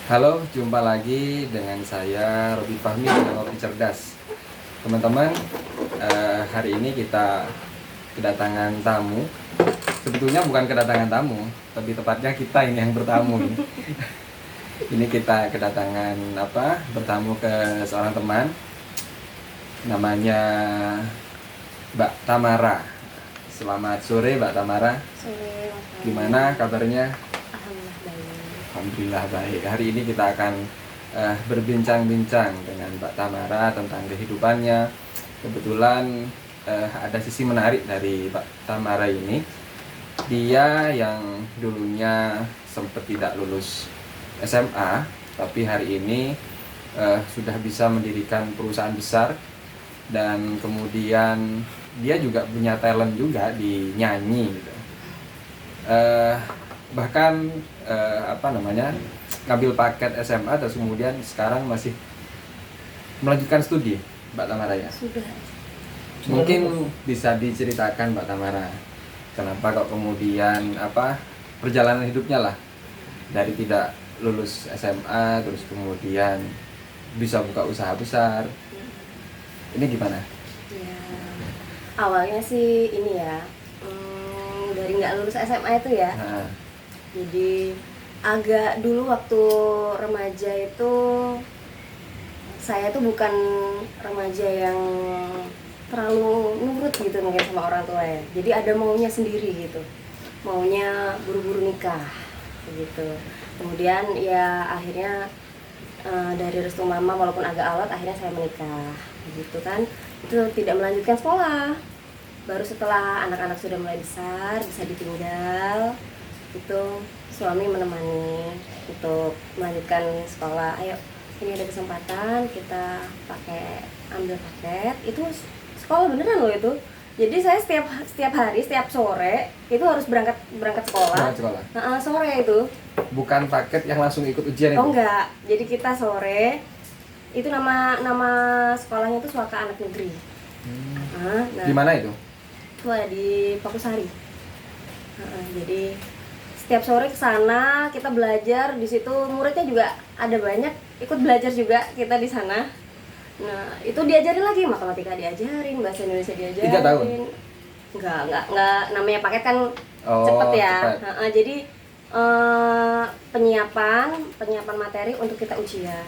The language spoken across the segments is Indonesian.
Halo, jumpa lagi dengan saya Robi Fahmi dengan Ngopi Cerdas. Teman-teman, hari ini kita kedatangan tamu. Sebetulnya bukan kedatangan tamu, tapi tepatnya kita ini yang bertamu ini. Ini kita kedatangan bertamu ke seorang teman, namanya Mbak Tamara. Selamat sore Mbak Tamara. Sore, Mas. Gimana kabarnya? Alhamdulillah baik. Alhamdulillah baik. Hari ini kita akan berbincang-bincang dengan Mbak Tamara tentang kehidupannya. Kebetulan ada sisi menarik dari Mbak Tamara ini. Dia yang dulunya sempat tidak lulus SMA, tapi hari ini sudah bisa mendirikan perusahaan besar, dan kemudian dia juga punya talent juga di nyanyi gitu. Bahkan ngambil paket SMA, terus kemudian sekarang masih melanjutkan studi Mbak Tamara ya. Sudah. Mungkin bisa diceritakan Mbak Tamara, kenapa kok kemudian perjalanan hidupnya lah dari tidak lulus SMA terus kemudian bisa buka usaha besar. Ini gimana? Ya, awalnya sih ini ya, dari nggak lulus SMA itu ya. Nah, Jadi agak dulu waktu remaja itu saya tuh bukan remaja yang terlalu nurut gitu mungkin sama orang tua ya. Jadi ada maunya sendiri gitu, maunya buru-buru nikah gitu. Kemudian ya akhirnya dari restu mama walaupun agak alot akhirnya saya menikah gitu kan. Itu tidak melanjutkan sekolah, baru setelah anak-anak sudah mulai besar bisa ditinggal itu suami menemani untuk melanjutkan sekolah. Ayo, ini ada kesempatan kita ambil paket. Itu sekolah beneran loh itu. Jadi saya setiap hari, setiap sore itu harus berangkat sekolah. berangkat sekolah. Sore itu. Bukan paket yang langsung ikut ujian itu. Oh enggak. Jadi kita sore itu nama sekolahnya itu Suaka Anak Negeri. Nah, Di mana itu? itu ada di Pakusari. Jadi setiap sore ke sana kita belajar di situ, muridnya juga ada banyak ikut belajar juga kita di sana. Nah, itu diajarin lagi matematika, diajarin bahasa Indonesia, diajarin. 3 tahun? Enggak, namanya paket kan cepet ya. Cepet. Jadi penyiapan materi untuk kita ujian.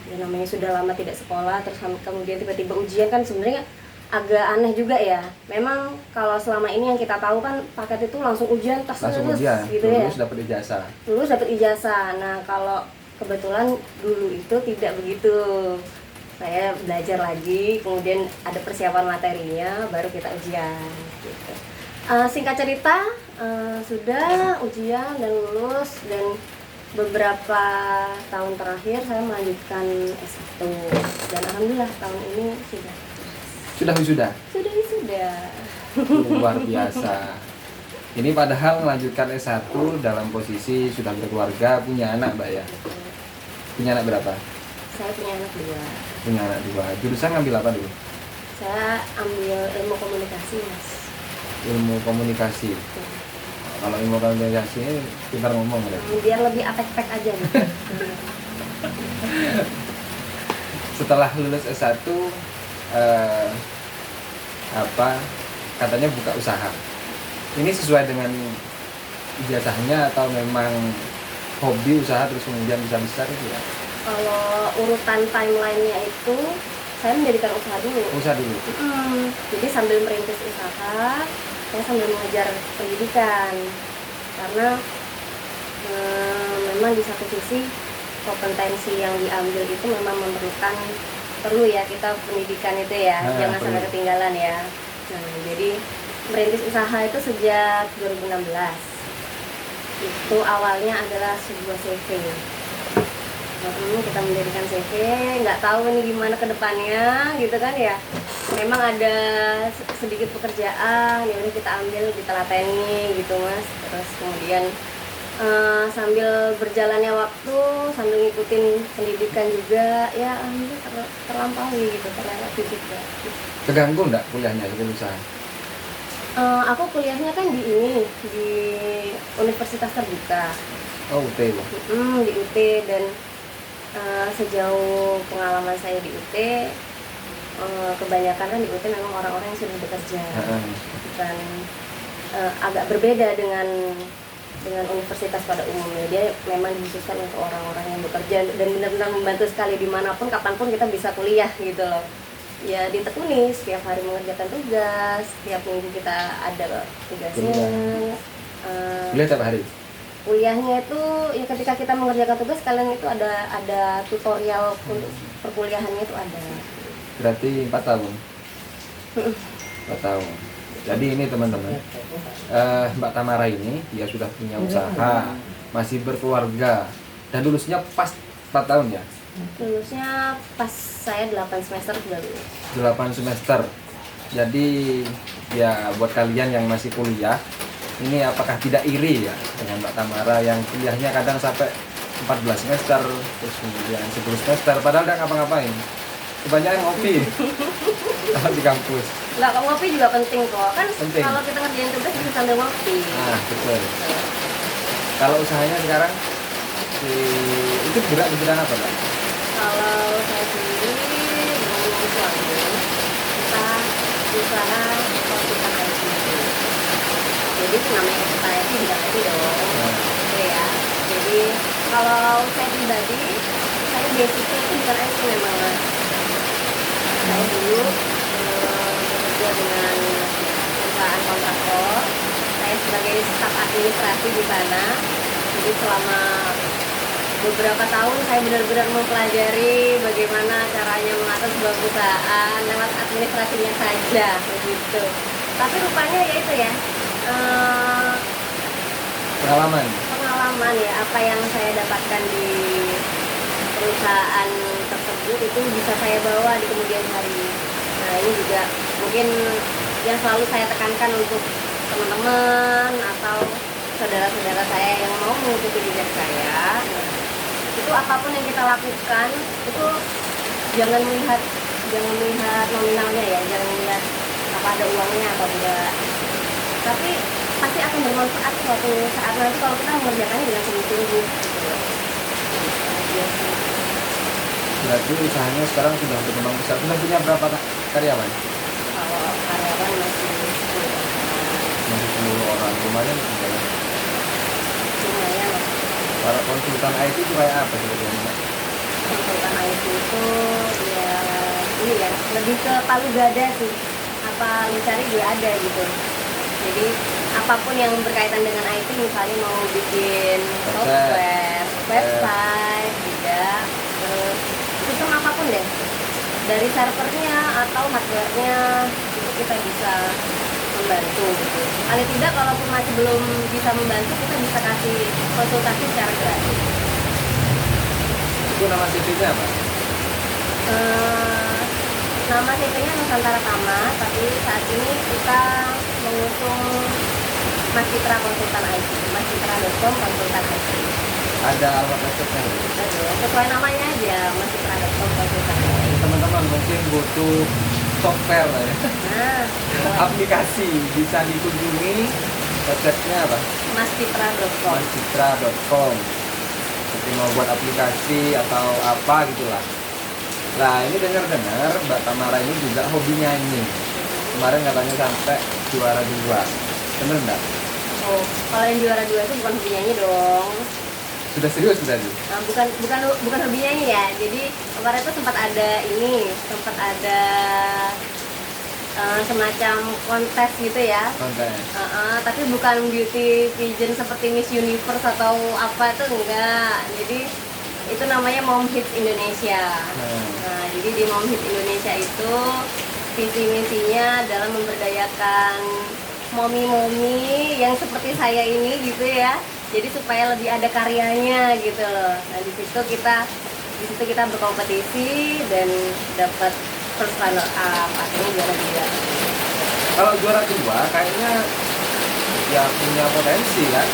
Ya, namanya sudah lama tidak sekolah, terus kemudian tiba-tiba ujian kan sebenarnya agak aneh juga ya. Memang kalau selama ini yang kita tahu kan paket itu langsung ujian, Langsung ujian, gitu ya. lulus dapat ijazah. Lulus dapat ijazah. Nah, kalau kebetulan dulu itu tidak begitu. Saya belajar lagi, kemudian ada persiapan materinya, baru kita ujian gitu. Singkat cerita, sudah ujian dan lulus, dan beberapa tahun terakhir saya melanjutkan S1 dan alhamdulillah tahun ini Sudah wisuda? sudah. Luar biasa. Ini padahal melanjutkan S1 dalam posisi sudah berkeluarga, punya anak Mbak ya? Punya anak berapa? Saya punya anak 2. Punya anak 2. Jurusan ngambil apa dulu? Saya ambil ilmu komunikasi, Mas. Ilmu komunikasi. Kalau ilmu komunikasi ini pintar ngomong ya? Biar lebih apek-apek aja gitu. Setelah lulus S1 katanya buka usaha. Ini sesuai dengan ijazahnya atau memang hobi usaha terus kemudian bisa besar itu ya? Kalau urutan timelinenya itu saya mendirikan usaha dulu. Usaha dulu. Jadi sambil merintis usaha, saya sambil mengejar pendidikan karena memang di satu sisi kompetensi yang diambil itu memang memerlukan, perlu ya kita pendidikan itu ya, jangan sampai ketinggalan ya. Nah, jadi merintis usaha itu sejak 2016. Itu awalnya adalah sebuah CV. Kita mendirikan CV, nggak tahu ini gimana ke depannya gitu kan ya. Memang ada sedikit pekerjaan, ya udah kita ambil, ditelateni gitu Mas. Terus kemudian sambil berjalannya waktu, sambil ngikutin pendidikan juga, ya alhamdulillah terlampaui gitu, terlewati juga. Terganggu nggak kuliahnya di usaha? Aku kuliahnya kan di Universitas Terbuka. Oh, UT loh. Di UT, dan Sejauh pengalaman saya di UT, kebanyakan kan di UT memang orang-orang yang sudah bekerja, bukan agak berbeda dengan universitas pada umumnya. Dia memang dikhususkan untuk orang-orang yang bekerja dan benar-benar membantu sekali dimanapun, kapanpun kita bisa kuliah gitu loh. Ya ditekuni, setiap hari mengerjakan tugas, setiap minggu kita ada tugasnya. Kuliah tiap hari? Kuliahnya itu ya ketika kita mengerjakan tugas, kalian itu ada tutorial untuk perkuliahannya itu ada. Berarti 4 tahun? 4 tahun. Jadi ini teman-teman, Mbak Tamara ini dia sudah punya usaha, masih berkeluarga, dan lulusnya pas 4 tahun ya? Lulusnya pas saya 8 semester sudah lulus. 8 semester. Jadi ya buat kalian yang masih kuliah, ini apakah tidak iri ya dengan Mbak Tamara yang kuliahnya kadang sampai 14 semester, terus kemudian 10 semester, padahal nggak ngapa-ngapain. Kebanyakan ngopi kalau di kampus. Nggak, kalau ngopi juga penting kok. Kan Penting. kalau kita ngerjain tugas bisa sambil ngopi. Nah, betul. Kalau usahanya sekarang itu bergerak di bidang apa, Mbak? Kalau saya sendiri dengan suami, kita usaha konsultan IT. Jadi namanya konsultan IT bidang IT dong. Gitu ya. Jadi kalau saya pribadi, saya basicnya itu bukan IT memang, Mas. Saya dulu bekerja dengan perusahaan kontraktor. Saya sebagai staf administrasi di sana. Jadi selama beberapa tahun saya benar-benar mempelajari bagaimana caranya mengatur sebuah perusahaan lewat administrasinya saja begitu. Tapi rupanya ya itu ya, pengalaman ya, apa yang saya dapatkan di perusahaan tersebut itu bisa saya bawa di kemudian hari. Nah ini juga mungkin yang selalu saya tekankan untuk teman-teman atau saudara-saudara saya yang mau mengikuti jejak saya. Itu apapun yang kita lakukan itu jangan melihat nominalnya ya, jangan melihat apa ada uangnya atau enggak, tapi pasti akan bermanfaat suatu saat nanti kalau kita mengerjakannya dengan sungguh-sungguh gitu loh. Berarti usahanya sekarang sudah berkembang besar. Sudah punya berapa karyawan? Kalau karyawan masih 10 Masih 10 orang. Lumayan ya. lumayan. Para konsultan IT itu kayak apa sebetulnya? Konsultan IT itu ya ini ya lebih ke palu gada sih, apa lu cari gue ada gitu. Jadi apapun yang berkaitan dengan IT, misalnya mau bikin software, website juga, terus sistem apapun deh, dari servernya atau hardwarenya itu kita bisa membantu gitu. Paling tidak kalaupun masih belum bisa membantu, kita bisa kasih konsultasi secara gratis. Itu nama CV-nya apa? Nama CV-nya Nusantara Tama, tapi saat ini kita mengusung Mas Citra Konsultan IT, mascitra.com konsultan IT. Ada alamat website-nya? Sesuai namanya aja, mascitra.com konsultan IT. Teman-teman mungkin butuh software ya. Nah, Aplikasi bisa dikunjungi website-nya apa? mascitra.com. mascitra.com. Seperti mau buat aplikasi atau apa gitulah. Nah ini dengar-dengar Mbak Tamara ini juga hobi nyanyi. Kemarin katanya sampai juara 2. Bener nggak? Oh, kalau yang juara 2 itu bukan hobi nyanyi dong. Sudah serius berarti? Nah, bukan hobi nyanyi ya. Jadi kemarin itu sempat ada semacam kontes gitu ya. Konten. Tapi bukan beauty pageant seperti Miss Universe atau apa itu enggak. Jadi itu namanya Mom Hits Indonesia. Nah, jadi di Mom Hits Indonesia itu visi misinya adalah memberdayakan momi-momi yang seperti saya ini gitu ya. Jadi supaya lebih ada karyanya gitu loh. Nah, di situ kita berkompetisi dan dapat first runner up, akhirnya juara 2. Kalau juara 2 kayaknya ya punya potensi kan?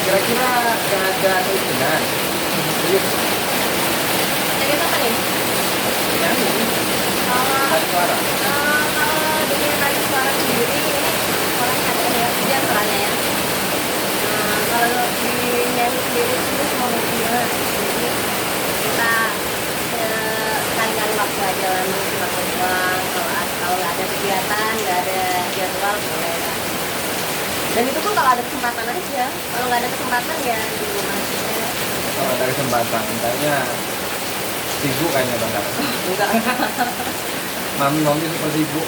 Kira-kira yang ada keinginan serius Jadi apa nih? nyanyi tadi suara? Kalau dunia tadi suara sendiri ini orangnya ada ya, dia suaranya ya. Kalau di nyanyi sendiri itu semua media. Jadi ada kesempatan aja, kalau nggak ada kesempatan ya di rumah aja. Kalau ada kesempatan, kayaknya sibuk kayaknya Bang Tara. Enggak. Mami super sibuk.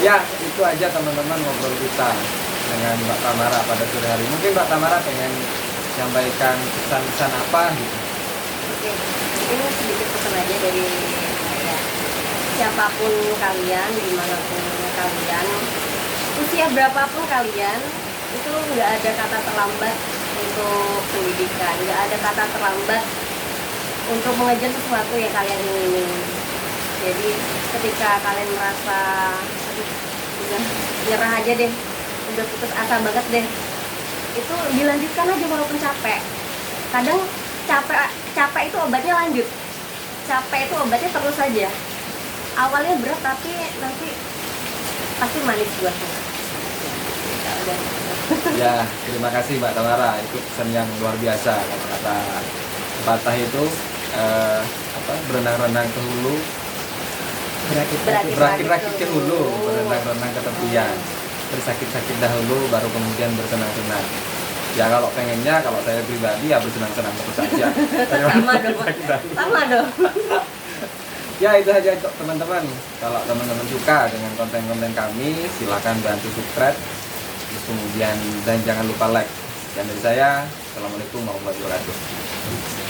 Ya, itu aja teman-teman ngobrol kita dengan Mbak Tamara pada sore hari. Mungkin Mbak Tamara pengen menyampaikan pesan-pesan apa gitu. Oke, ini sedikit pesan aja dari saya. Siapapun kalian, dimanapun kalian, usia berapapun kalian, itu nggak ada kata terlambat untuk pendidikan, nggak ada kata terlambat untuk mengejar sesuatu yang kalian inginin. Jadi ketika kalian merasa aduh, udah nyerah aja deh, udah putus asa banget deh, itu dilanjutkan aja walaupun capek. Kadang capek itu obatnya lanjut, capek itu obatnya terus aja. Awalnya berat tapi nanti pasti manis buatnya. Ya udah. Ya, terima kasih Mbak Tamara. Itu pesan yang luar biasa. Kata-kata patah itu berenang-renang ke hulu, berakit-rakit ke hulu, berenang-renang ke tepian, bersakit-sakit dahulu, baru kemudian bersenang-senang. Ya kalau pengennya, kalau saya pribadi ya bersenang-senang terus saja. Sama dong. Ya itu aja teman-teman. Kalau teman-teman suka dengan konten-konten kami, silahkan bantu subscribe, terus kemudian dan jangan lupa like. Dan dari saya, assalamualaikum warahmatullahi wabarakatuh.